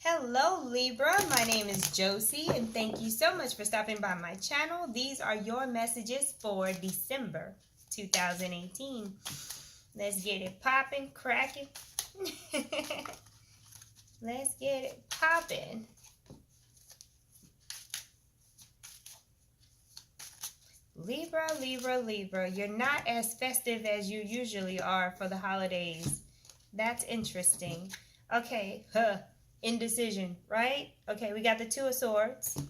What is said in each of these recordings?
Hello Libra, my name is Josie and thank you so much for stopping by my channel. These are your messages for December 2018. Let's get it popping, cracking. Let's get it popping. Libra, Libra, Libra, you're not as festive as you usually are for the holidays. That's interesting. Okay, indecision, right? Okay, we got the Two of Swords.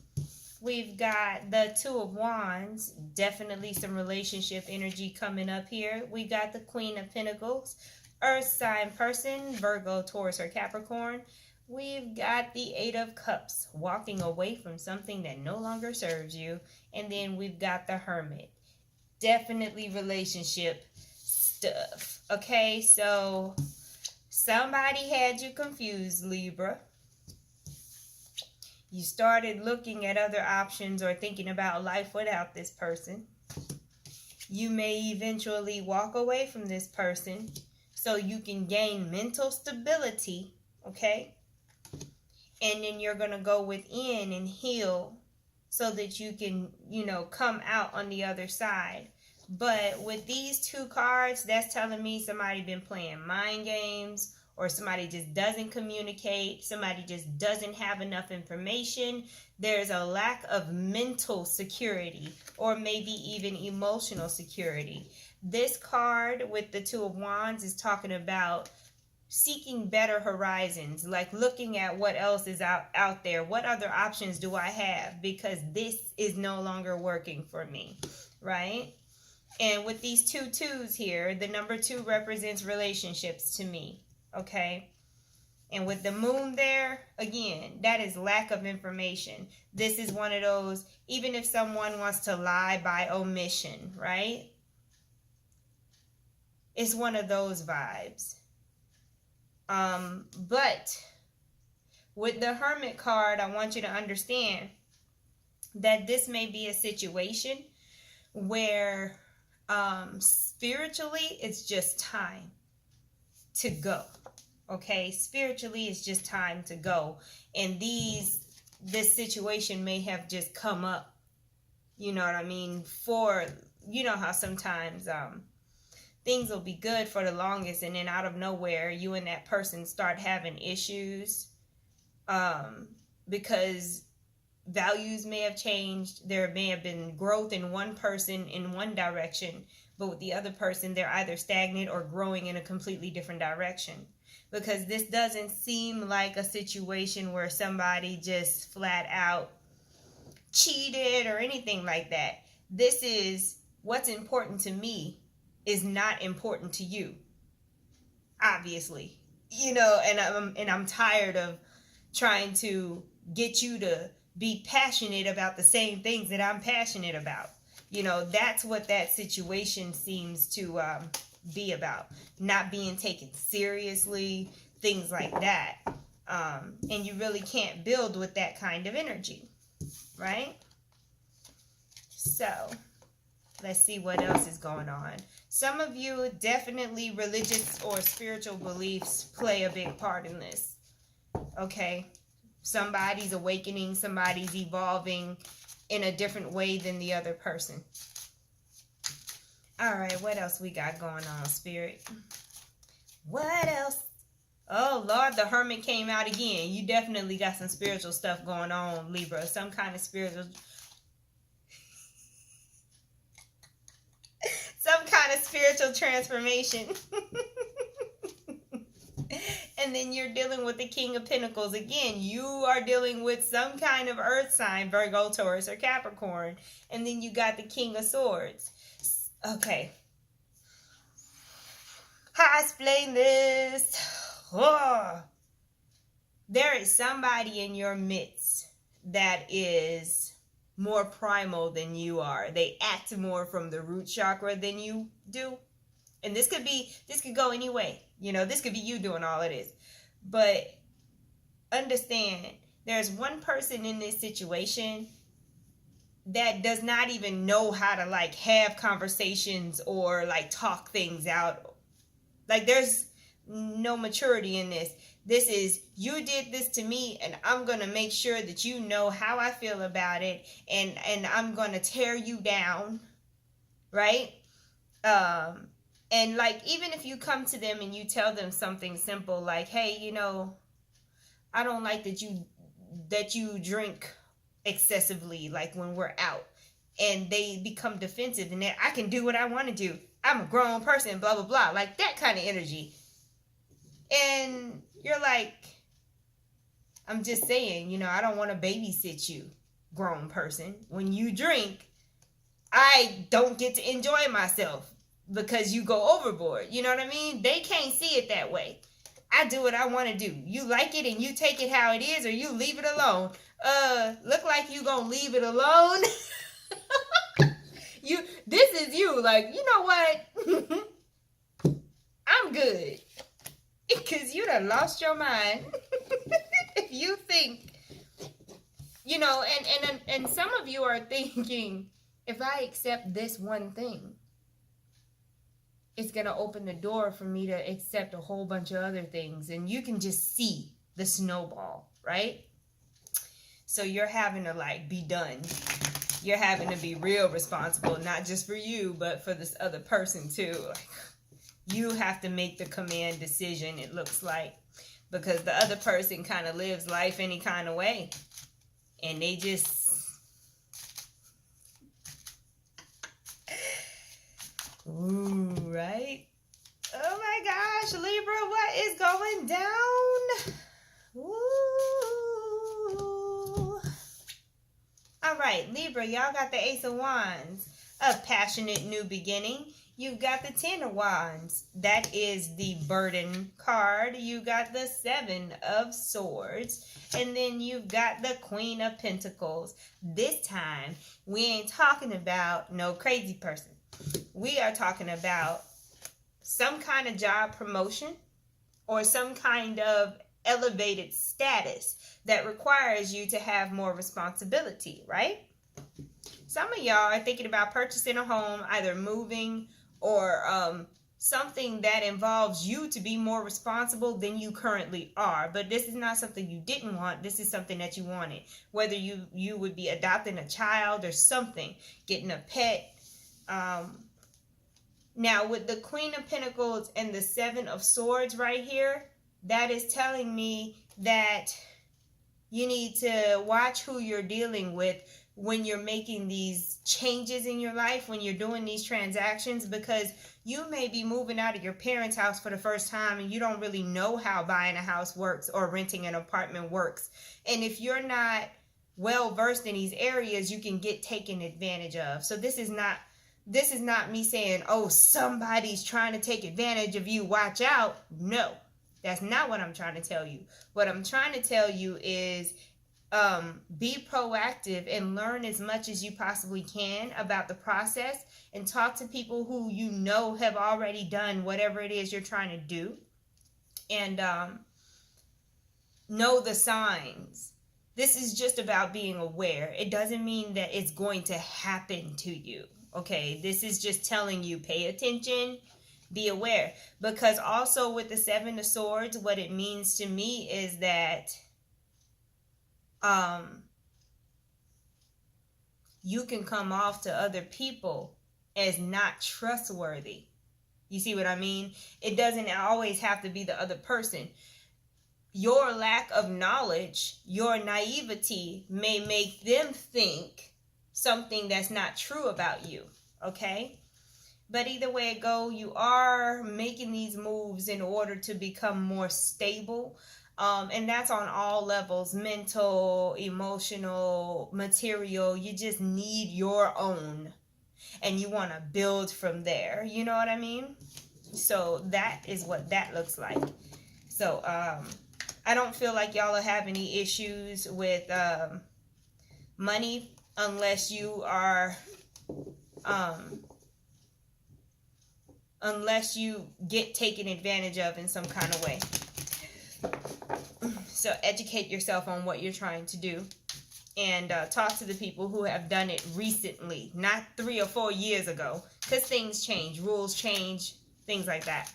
We've got the Two of Wands. Definitely some relationship energy coming up here. We got the Queen of Pentacles. Earth sign person, Virgo, Taurus, or Capricorn. We've got the Eight of Cups, walking away from something that no longer serves you. And then we've got the Hermit. Definitely relationship stuff. Okay, so somebody had you confused, Libra. You started looking at other options or thinking about life without this person. You may eventually walk away from this person so you can gain mental stability, okay? And then you're going to go within and heal so that you can, come out on the other side. But with these two cards, that's telling me somebody been playing mind games, or somebody just doesn't communicate, somebody just doesn't have enough information. There's a lack of mental security, or maybe even emotional security. This card with the Two of Wands is talking about seeking better horizons, like looking at what else is out there. What other options do I have? Because this is no longer working for me, right? And with these two twos here, the number 2 represents relationships to me, okay? And with the moon there, again, that is lack of information. This is one of those, even if someone wants to lie by omission, right? It's one of those vibes. But with the Hermit card, I want you to understand that this may be a situation where spiritually it's just time to go. Okay, spiritually it's just time to go. And this situation may have just come up, you know what I mean, for, you know how sometimes things will be good for the longest, and then out of nowhere, you and that person start having issues because values may have changed. There may have been growth in one person in one direction, but with the other person, they're either stagnant or growing in a completely different direction. Because this doesn't seem like a situation where somebody just flat out cheated or anything like that. This is what's important to me is not important to you, obviously, and I'm tired of trying to get you to be passionate about the same things that I'm passionate about. That's what that situation seems to be about. Not being taken seriously, things like that. And you really can't build with that kind of energy, right? So let's see what else is going on. Some of you, definitely religious or spiritual beliefs play a big part in this. Okay? Somebody's awakening, somebody's evolving in a different way than the other person. All right, what else we got going on, Spirit? What else? Oh, Lord, the Hermit came out again. You definitely got some spiritual stuff going on, Libra. Some kind of spiritual... some kind of spiritual transformation. And then you're dealing with the King of Pentacles. Again, you are dealing with some kind of earth sign, Virgo, Taurus, or Capricorn. And then you got the King of Swords. Okay. How I explain this? Oh. There is somebody in your midst that is more primal than you are. They act more from the root chakra than you do. And this could go any way. This could be you doing all of this. But understand, there's one person in this situation that does not even know how to have conversations or talk things out. There's no maturity in this. This is, you did this to me, and I'm going to make sure that you know how I feel about it, and I'm going to tear you down, right? And like, even if you come to them and you tell them something simple like, hey, you know, I don't like that you drink excessively, like when we're out, and they become defensive and I can do what I want to do. I'm a grown person, blah, blah, blah. Like that kind of energy. And you're like, I'm just saying, you know, I don't want to babysit you, grown person. When you drink, I don't get to enjoy myself because you go overboard. You know what I mean? They can't see it that way. I do what I want to do. You like it and you take it how it is, or you leave it alone. Look like you gonna leave it alone. This is you. Like, you know what? I'm good. Because you done lost your mind. If you think, you know, and some of you are thinking, if I accept this one thing, it's going to open the door for me to accept a whole bunch of other things. And you can just see the snowball, right? So you're having to like be done. You're having to be real responsible, not just for you, but for this other person too. Like, you have to make the command decision, it looks like, because the other person kind of lives life any kind of way. And they just... Ooh, right? Oh my gosh, Libra, what is going down? Ooh. All right, Libra, y'all got the Ace of Wands, a passionate new beginning. You've got the 10 of Wands. That is the burden card. You got the 7 of Swords. And then you've got the Queen of Pentacles. This time, we ain't talking about no crazy person. We are talking about some kind of job promotion or some kind of elevated status that requires you to have more responsibility, right? Some of y'all are thinking about purchasing a home, either moving or something that involves you to be more responsible than you currently are. But this is not something you didn't want. This is something that you wanted. Whether you would be adopting a child or something, getting a pet. Now, with the Queen of Pentacles and the 7 of Swords right here, that is telling me that you need to watch who you're dealing with when you're making these changes in your life, when you're doing these transactions, because you may be moving out of your parents' house for the first time and you don't really know how buying a house works or renting an apartment works. And if you're not well versed in these areas, you can get taken advantage of. So this is not me saying, oh, somebody's trying to take advantage of you, watch out. No, that's not what I'm trying to tell you. What I'm trying to tell you is be proactive and learn as much as you possibly can about the process, and talk to people who you know have already done whatever it is you're trying to do, and know the signs. This is just about being aware. It doesn't mean that it's going to happen to you. Okay, this is just telling you, pay attention, be aware. Because also with the 7 of Swords, what it means to me is that you can come off to other people as not trustworthy. You see what I mean? It doesn't always have to be the other person. Your lack of knowledge, your naivety may make them think something that's not true about you, okay? But either way it go, you are making these moves in order to become more stable. And that's on all levels, mental, emotional, material. You just need your own, and you want to build from there. You know what I mean? So that is what that looks like. So I don't feel like y'all will have any issues with money unless you are unless you get taken advantage of in some kind of way. So educate yourself on what you're trying to do, and talk to the people who have done it recently, not 3 or 4 years ago, because things change, rules change, things like that.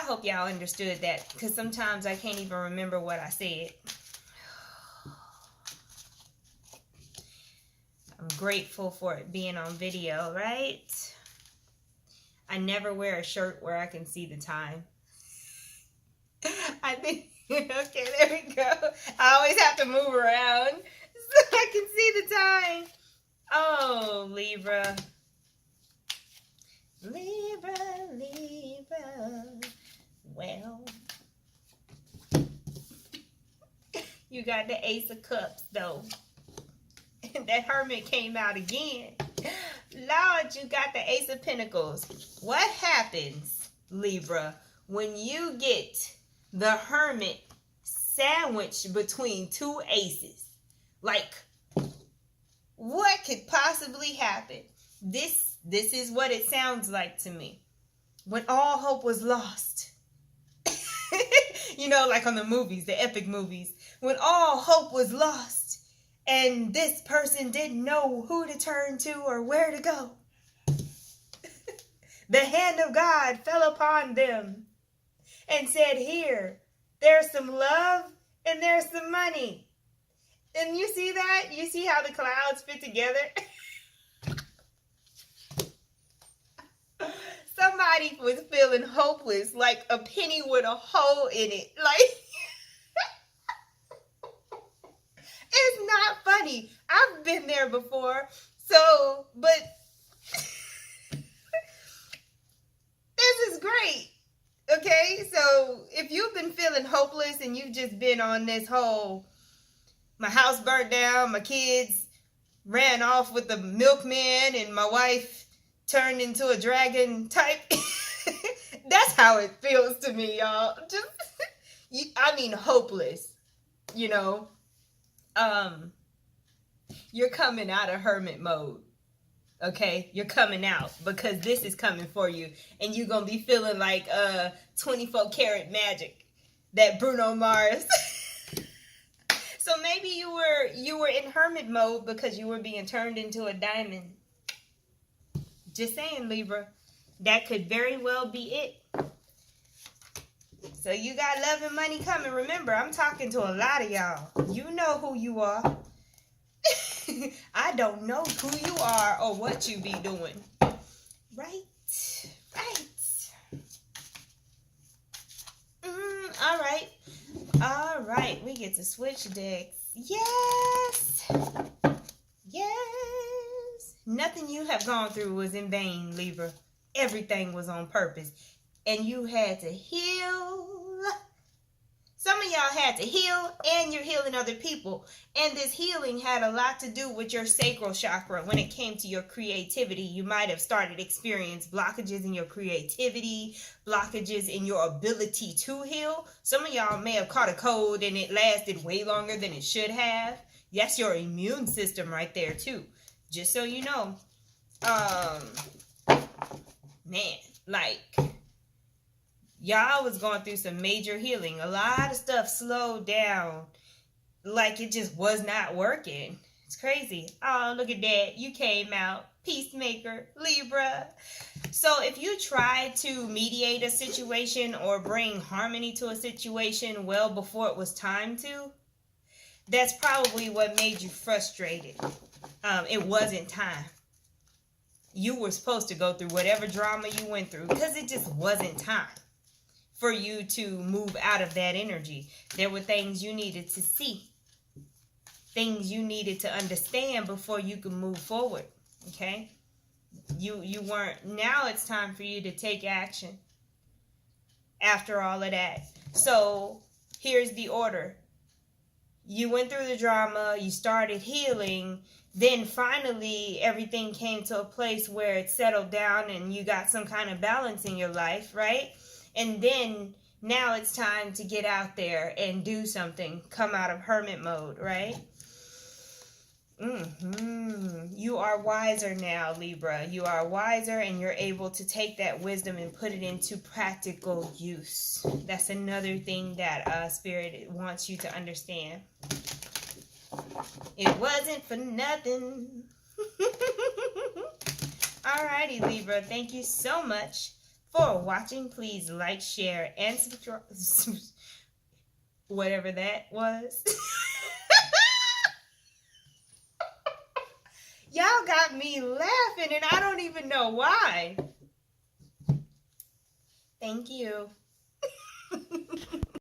hope y'all understood that, because sometimes I can't even remember what I said. I'm grateful for it being on video, right? I never wear a shirt where I can see the time. I think, okay, there we go. I always have to move around so I can see the time. Oh, Libra. Libra, Libra. Well, you got the Ace of Cups, though. And that Hermit came out again. Lord, you got the Ace of Pentacles. What happens, Libra, when you get the Hermit sandwiched between two aces? Like, what could possibly happen? This is what it sounds like to me. When all hope was lost. You know, like on the movies, the epic movies. When all hope was lost and this person didn't know who to turn to or where to go. The hand of God fell upon them and said, here, there's some love and there's some money. And you see that? You see how the clouds fit together? Somebody was feeling hopeless, like a penny with a hole in it. Like, it's not funny. I've been there before. So, but this is great. Okay, so if you've been feeling hopeless and you've just been on this whole, my house burnt down, my kids ran off with the milkman, and my wife turned into a dragon type. That's how it feels to me, y'all. Just, I mean, hopeless, you know. You're coming out of hermit mode. Okay, you're coming out because this is coming for you, and you're gonna be feeling like 24 karat magic, that Bruno Mars. So maybe you were in hermit mode because you were being turned into a diamond. Just saying, Libra, that could very well be it. So you got love and money coming. Remember, I'm talking to a lot of y'all. You know who you are. I don't know who you are or what you be doing. Right. All right. We get to switch decks. Yes. Nothing you have gone through was in vain, Libra. Everything was on purpose. And you had to heal. Some of y'all had to heal, and you're healing other people. And this healing had a lot to do with your sacral chakra. When it came to your creativity, you might have started experiencing blockages in your creativity, blockages in your ability to heal. Some of y'all may have caught a cold and it lasted way longer than it should have. That's your immune system right there too. Just so you know. Man, like, y'all was going through some major healing. A lot of stuff slowed down. Like it just was not working. It's crazy. Oh, look at that. You came out. Peacemaker, Libra. So if you tried to mediate a situation or bring harmony to a situation well before it was time to, that's probably what made you frustrated. It wasn't time. You were supposed to go through whatever drama you went through because it just wasn't time for you to move out of that energy. There were things you needed to see, things you needed to understand before you could move forward. Okay? You weren't. Now it's time for you to take action after all of that. So here's the order. You went through the drama, you started healing, then finally everything came to a place where it settled down and you got some kind of balance in your life, right? And then now it's time to get out there and do something. Come out of hermit mode, right? You are wiser now, Libra. You are wiser, and you're able to take that wisdom and put it into practical use. That's another thing that Spirit wants you to understand. It wasn't for nothing. Alrighty, Libra. Thank you so much for watching. Please like, share, and subscribe. Whatever that was. Y'all got me laughing and I don't even know why. Thank you.